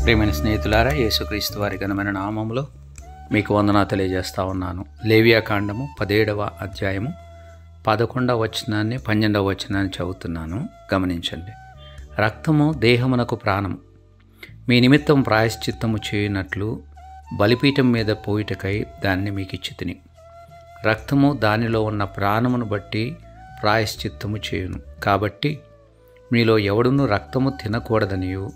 ప్రియమైన స్నేహితులారా, యేసుక్రీస్తు వారి ఘనమైన నామములో మీకు వందనా తెలియజేస్తా ఉన్నాను. లేవియాకాండము 17వ అధ్యాయము 11వ వచనాన్ని 12వ వచనాన్ని చదువుతున్నాను. గమనించండి. రక్తము దేహమునకు ప్రాణము, మీ నిమిత్తం ప్రాయశ్చిత్తము చేయునట్లు బలిపీఠం మీద పోయిటకై దాన్ని మీకు ఇచ్చితిని. రక్తము దానిలో ఉన్న ప్రాణమును బట్టి ప్రాయశ్చిత్తము చేయును. కాబట్టి మీలో ఎవడును రక్తము తినకూడదనియు,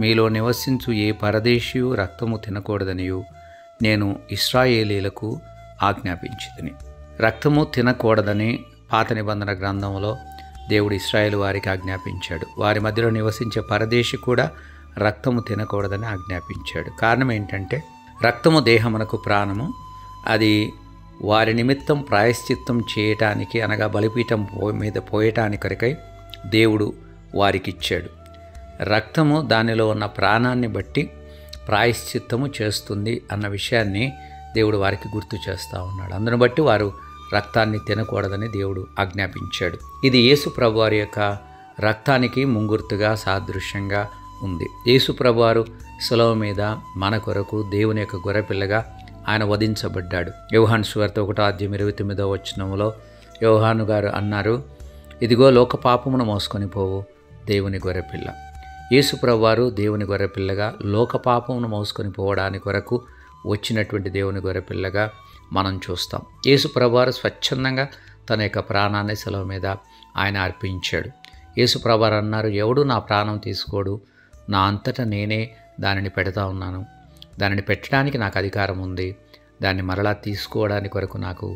మీలో నివసించు ఏ పరదేశియు రక్తము తినకూడదనియు నేను ఇశ్రాయేలీలకు ఆజ్ఞాపించితిని. రక్తము తినకూడదని పాత నిబంధన గ్రంథంలో దేవుడు ఇశ్రాయేలు వారికి ఆజ్ఞాపించాడు. వారి మధ్యలో నివసించే పరదేశి కూడా రక్తము తినకూడదని ఆజ్ఞాపించాడు. కారణం ఏంటంటే, రక్తము దేహమునకు ప్రాణము, అది వారి నిమిత్తం ప్రాయశ్చిత్తం చేయటానికి, అనగా బలిపీఠం మీద పోయటానికి కొరకై దేవుడు వారికి ఇచ్చాడు. రక్తము దానిలో ఉన్న ప్రాణాన్ని బట్టి ప్రాయశ్చిత్తము చేస్తుంది అన్న విషయాన్ని దేవుడు వారికి గుర్తు చేస్తూ ఉన్నాడు. అందును బట్టి వారు రక్తాన్ని తినకూడదని దేవుడు ఆజ్ఞాపించాడు. ఇది యేసు ప్రభువారి యొక్క రక్తానికి ముంగుర్తుగా, సాదృశ్యంగా ఉంది. యేసు ప్రభువారు శిలువ మీద మన కొరకు దేవుని యొక్క గొర్రెపిల్లగా ఆయన వధించబడ్డాడు. యోహాను సువార్త 1:29 వచనంలో యోహాను గారు అన్నారు, ఇదిగో లోక పాపమును మోసుకొని పోవు దేవుని గొర్రెపిల్ల. యేసు ప్రభువారు దేవుని గొర్రెపిల్లగా లోక పాపమును మోసుకొని పోవడానికి కొరకు వచ్చినటువంటి దేవుని గొర్రెపిల్లగా మనం చూస్తాం. యేసు ప్రభువారు స్వచ్ఛందంగా తన యొక్క ప్రాణాన్ని శిలువ మీద ఆయన అర్పించాడు. యేసు ప్రభువారు అన్నారు, ఎవడు నా ప్రాణం తీసుకోడు, నా అంతటా నేనే దానిని పెడతా ఉన్నాను, దానిని పెట్టడానికి నాకు అధికారం ఉంది, దాన్ని మరలా తీసుకోవడానికి కొరకు నాకు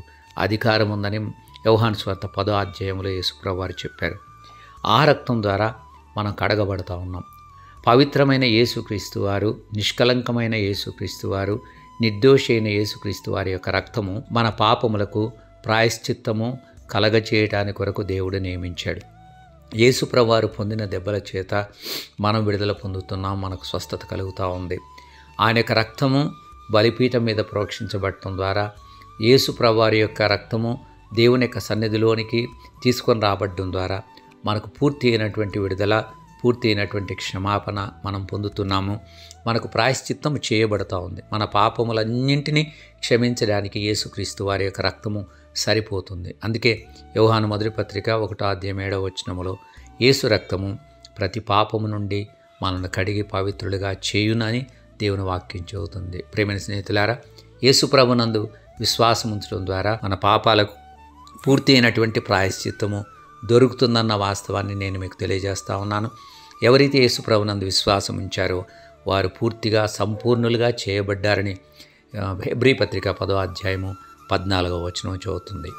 అధికారం ఉందని యోహాను సువార్త 10వ అధ్యాయంలో యేసు ప్రభువారు చెప్పారు. ఆ రక్తం ద్వారా మనం కడగబడతా ఉన్నాం. పవిత్రమైన యేసుక్రీస్తు వారు, నిష్కలంకమైన యేసుక్రీస్తు వారు, నిర్దోషి అయిన యేసుక్రీస్తు వారి యొక్క రక్తము మన పాపములకు ప్రాయశ్చిత్తము కలగచేయటానికి కొరకు దేవుడు నియమించాడు. యేసు ప్రభువారు పొందిన దెబ్బల చేత మనం విడుదల పొందుతున్నాం, మనకు స్వస్థత కలుగుతూ ఉంది. ఆయన యొక్క రక్తము బలిపీఠం మీద ప్రోక్షించబడటం ద్వారా, యేసు ప్రభువారి యొక్క రక్తము దేవుని యొక్క సన్నిధిలోనికి తీసుకొని రాబడడం ద్వారా మనకు పూర్తి అయినటువంటి విడుదల, పూర్తి అయినటువంటి క్షమాపణ మనం పొందుతున్నాము. మనకు ప్రాయశ్చిత్తం చేయబడుతూ ఉంది. మన పాపములన్నింటినీ క్షమించడానికి యేసుక్రీస్తు వారి యొక్క రక్తము సరిపోతుంది. అందుకే యోహాను మొదటి పత్రిక 1:7 వచనములో యేసు రక్తము ప్రతి పాపము నుండి మనల్ని కడిగి పవిత్రులుగా చేయునని దేవుని వాక్యం చెబుతుంది. ప్రియమైన స్నేహితులారా, యేసు ప్రభునందు విశ్వాసం ఉంచడం ద్వారా మన పాపాలకు పూర్తి అయినటువంటి ప్రాయశ్చిత్తము దొరుకుతుందన్న వాస్తవాన్ని నేను మీకు తెలియజేస్తా ఉన్నాను. ఎవరైతే యేసు ప్రభునందు విశ్వాసం ఉంచారో వారు పూర్తిగా సంపూర్ణులుగా చేయబడ్డారని హెబ్రీ పత్రిక 10వ అధ్యాయము 14వ వచనం చెబుతుంది.